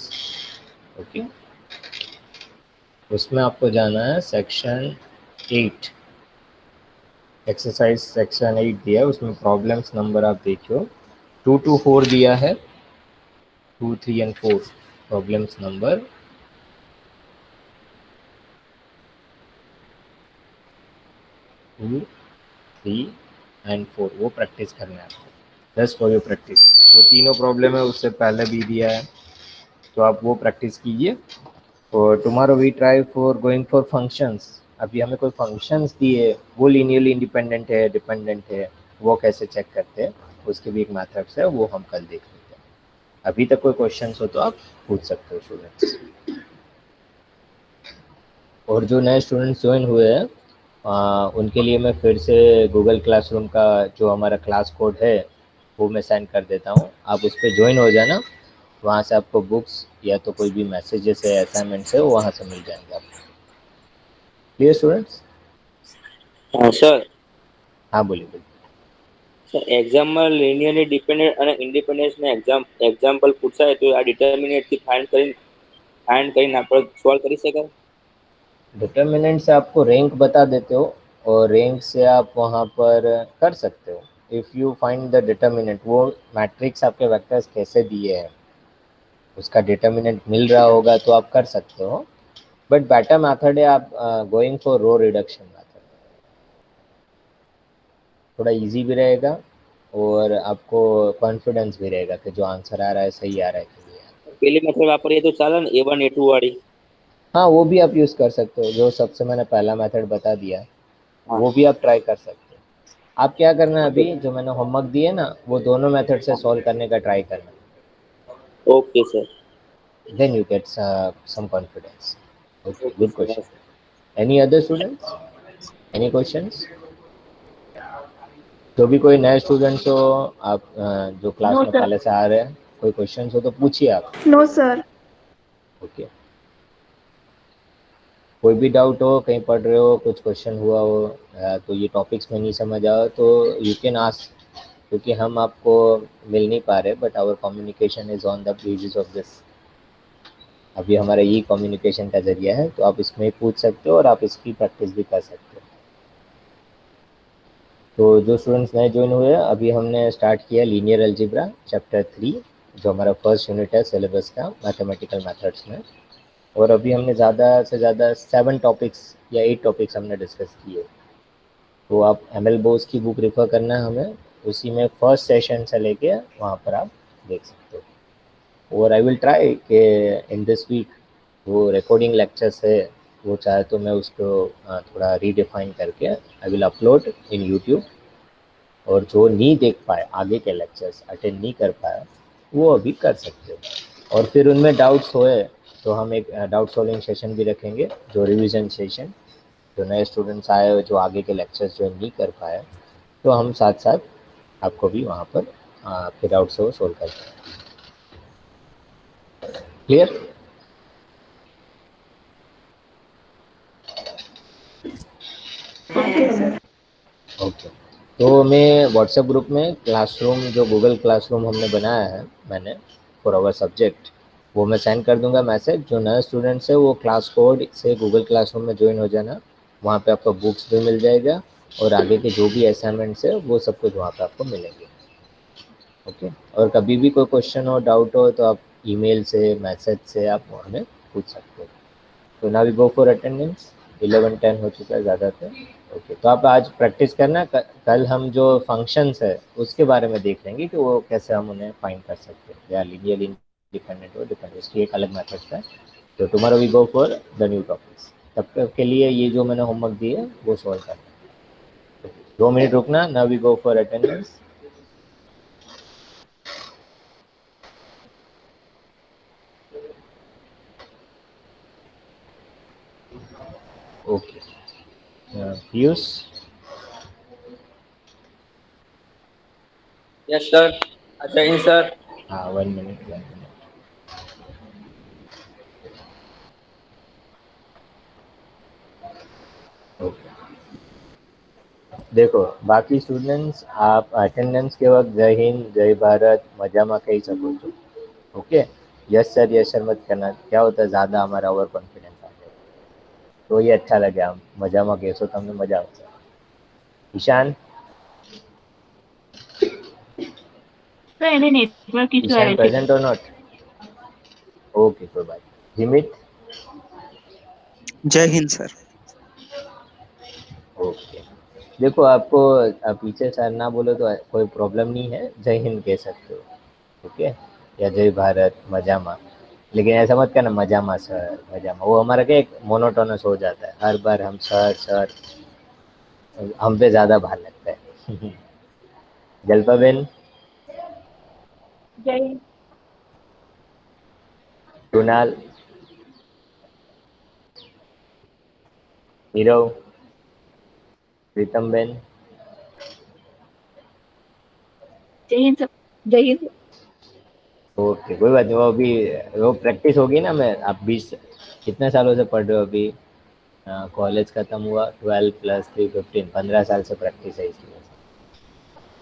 ओके, उसमें आपको जाना है सेक्शन 8, एक्सरसाइज सेक्शन 8 दिया है, उसमें प्रॉब्लम्स नंबर आप देखियो 2 to 4 दिया है, 2, 3 and 4 प्रॉब्लम्स नंबर 2, 3 and 4 वो प्रैक्टिस करना है आपको, जस्ट फॉर योर प्रैक्टिस। वो तीनों प्रॉब्लम है उससे पहले भी दिया है, तो आप वो प्रैक्टिस कीजिए। और tomorrow we try for going for functions. अभी हमें कोई फंक्शंस दिए, वो लीनियरली इंडिपेंडेंट है, डिपेंडेंट है, वो कैसे चेक करते हैं, उसके भी एक मेथड्स है, वो हम कल देख लेते हैं। अभी तक कोई क्वेश्चंस हो तो आप पूछ सकते हो स्टूडेंट्स। और जो नए स्टूडेंट्स ज्वाइन हुए हैं उनके लिए मैं फिर से गूगल क्लासरूम का जो हमारा क्लास कोड है वो मैं सेंड कर देता हूँ, आप उस पर ज्वाइन हो जाना। वहाँ से आपको बुक्स या तो कोई भी मैसेजेस है, असाइनमेंट्स है, वो वहाँ से मिल जाएंगे आपको। Clear students? हाँ सर। हाँ बोलिए बोलिए। સર એક્ઝામમાં લિનિયરલી ડિપેન્ડન્ટ અને ઇન્ડિપેન્ડન્સના એક્ઝામ્પલ પૂછાય તો આ ડિટર્મિનેન્ટથી ફાઇન્ડ કરીને આપણે સોલ્વ કરી શકાય? डिटर्मिनेंट से आपको रैंक बता देते हो और रैंक से आप वहाँ पर कर सकते हो। If you find the determinant, वो मैट्रिक्स आपके वेक्टर्स कैसे दिए हैं उसका डिटर्मिनेंट मिल रहा होगा तो आप कर सकते हो। बट बेटर मेथड है आप going for row reduction method, थोड़ा इजी भी रहेगा और आपको कॉन्फिडेंस भी रहेगा कि जो आंसर आ रहा है सही आ रहा है कि नहीं आ रहा है। પેલી મેથડ વાપરીએ તો ચાલે ને, A1 A2 વાળી? हाँ वो भी आप यूज़ कर सकते हो, जो सबसे मैंने पहला मेथड बता दिया हाँ। वो भी आप ट्राई कर सकते हो। आप क्या करना है, अभी जो मैंने होमवर्क दिए ना वो दोनों मेथड से सॉल्व करने का ट्राई करना, okay sir. Then you get some confidence. Okay, okay good sir. Question. Any other students, any questions? जो भी कोई नए स्टूडेंट्स हो, आप जो क्लास No, में sir. पहले से आ रहे हैं, कोई क्वेश्चंस हो तो पूछिए आप। No sir. ओके, कोई भी डाउट हो, कहीं पढ़ रहे हो, कुछ क्वेश्चन हुआ हो तो ये टॉपिक्स में नहीं समझ आओ तो यू कैन आस्क, क्योंकि हम आपको मिल नहीं पा रहे but our communication is on the basis of this. अभी हमारा ये कम्युनिकेशन का जरिया है, तो आप इसमें पूछ सकते हो और आप इसकी प्रैक्टिस भी कर सकते हो। तो जो स्टूडेंट्स नए ज्वाइन हुए हैं, अभी हमने स्टार्ट किया लीनियर अलजेब्रा चैप्टर 3, जो हमारा फर्स्ट यूनिट है सिलेबस का मैथमेटिकल मेथड्स में। और अभी हमने ज़्यादा से ज़्यादा 7 टॉपिक्स या 8 टॉपिक्स हमने डिस्कस किए। तो आप एमएल बोस की बुक रेफर करना है हमें, उसी में फर्स्ट सेशन से लेके वहाँ पर आप देख सकते हो। और आई विल ट्राई कि इन दिस वीक वो रिकॉर्डिंग लेक्चर्स है वो चाहे तो मैं उसको थोड़ा रीडिफाइन करके I will upload in YouTube, और जो नहीं देख पाए, आगे के लेक्चर्स अटेंड नहीं कर पाए, वो अभी कर सकते हो। और फिर उनमें डाउट्स होए तो हम एक डाउट सॉल्विंग सेशन भी रखेंगे, जो रिवीजन सेशन, जो नए स्टूडेंट्स आए जो आगे के लेक्चर्स जो नहीं कर पाए, तो हम साथ साथ आपको भी वहाँ पर आपके डाउट्स हो सोल्व करते हैं। क्लियर? ओके, तो मैं व्हाट्सएप ग्रुप में क्लासरूम, जो गूगल क्लासरूम हमने बनाया है मैंने फॉर आवर सब्जेक्ट, वो मैं सेंड कर दूंगा मैसेज। जो नए स्टूडेंट्स है वो क्लास कोड से गूगल क्लासरूम में ज्वाइन हो जाना, वहाँ पे आपको बुक्स भी मिल जाएगा और आगे के जो भी असाइनमेंट्स है वो सब कुछ वहाँ पे आपको मिलेंगे। ओके, और कभी भी कोई क्वेश्चन हो, डाउट हो, तो आप ईमेल से, मैसेज से आप हमें पूछ सकते हो। तो now we go for attendance. 11:10 हो चुका है ज़्यादातर। ओके, तो आप आज प्रैक्टिस करना, कल हम जो फंक्शंस है उसके बारे में देख लेंगे कि वो कैसे हम उन्हें फाइंड कर सकते हैं, या लीनियरली इंडिपेंडेंट हो डिपेंडेंट, उसकी एक अलग मेथड है। तो tomorrow we go for the new topics. तब तक के लिए ये जो मैंने होमवर्क दिए वो सॉल्व करना। 2 मिनट रुकना। Now we go for attendance. Piyush yes sir, Jai Hind sir. हाँ 1 मिनट 1 मिनट। ओके देखो बाकी स्टूडेंट्स आप अटेंडेंस के वक्त जय हिंद जय भारत मजामा કહી શકો છો ओके यस सर मत करना क्या होता है ज़्यादा हमारा ओवर कॉन्फिडेंस आ जाए तो ये अच्छा लगे हम मजामा કહેશો તમને મજા આવશે ईशान सर એને નેટવર્ક ઇશ્યુ ईशान આવે છે प्रेजेंट और नॉट ओके कोई बात जिमित जय हिंद सर। ओके देखो आपको पीछे सर ना बोलो तो कोई प्रॉब्लम नहीं है जय हिंद कह सकते हो ओके या जय भारत मजामा लेकिन ऐसा मत करना मजामा सर मजामा वो हमारा क्या एक मोनोटोनस हो जाता है हर बार हम सर हम पे ज़्यादा भार लगता है जल्पा बेन जय हिंद। कुणाल नीरव प्रीतम बेन જય હિન્દ સર જય હિન્દ ओके कोई बात नहीं वो अभी वो प्रैक्टिस होगी ना मैं आप 20 कितने सालों से पढ़ रहे हो अभी कॉलेज खत्म हुआ 12 + 3 15 15 साल से प्रैक्टिस है इसलिए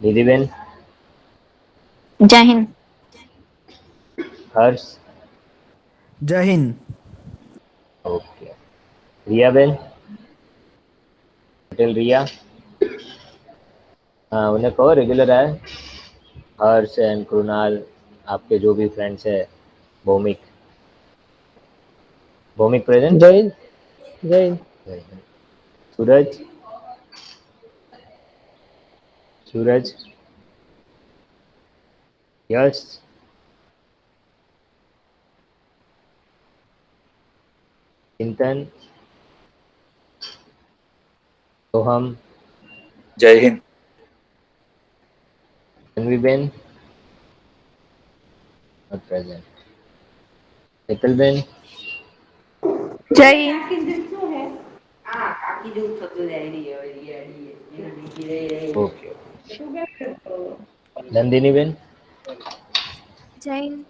दीदी बेन જય હિન્દ हर्ष जय हिंद। ओके रिया बेन पटेल रिया हाँ उन्हें कहो रेगुलर आए हर्ष एंड कृणाल आपके जो भी फ्रेंड्स है भौमिक भौमिक प्रेजेंट जय हिंद जय हिंद। सूरज सूरज यश चिंतन सोहम जय Hind. Tanvi Ben not present Sheetal Ben Jai Hind. Okay Nandini Ben Jai Hind.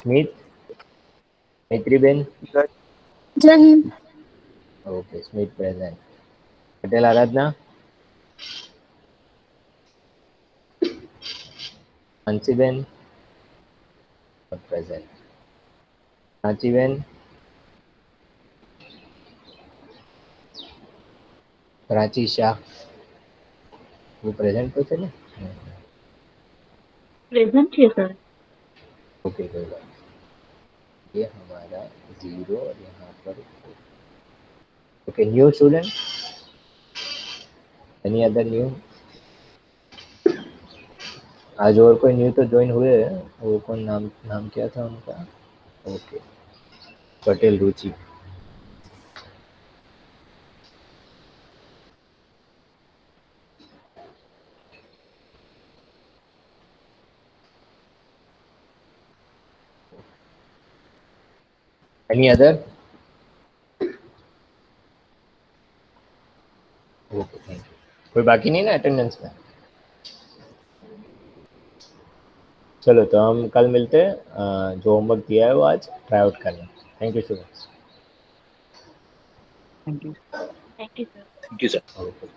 Smit Maitri ben Jai Hind. Okay Smit present Patel Aradhana Mansi ben not present Sanchi ben Prachi Shah वो प्रेजेंट तो थे ना પ્રેઝન્ટ છે સર ओके कोई बात नहीं। ये हमारा 0 और यहाँ पर okay new student any other new आज और कोई न्यू तो ज्वाइन हुए हैं वो कौन नाम नाम क्या था उनका okay Patel Ruchi any other okay thank you कोई बाकी नहीं ना अटेंडेंस में चलो तो हम कल मिलते हैं जो होमवर्क दिया है वो आज ट्राई आउट करना thank you students thank you. Thank you sir thank you sir. Okay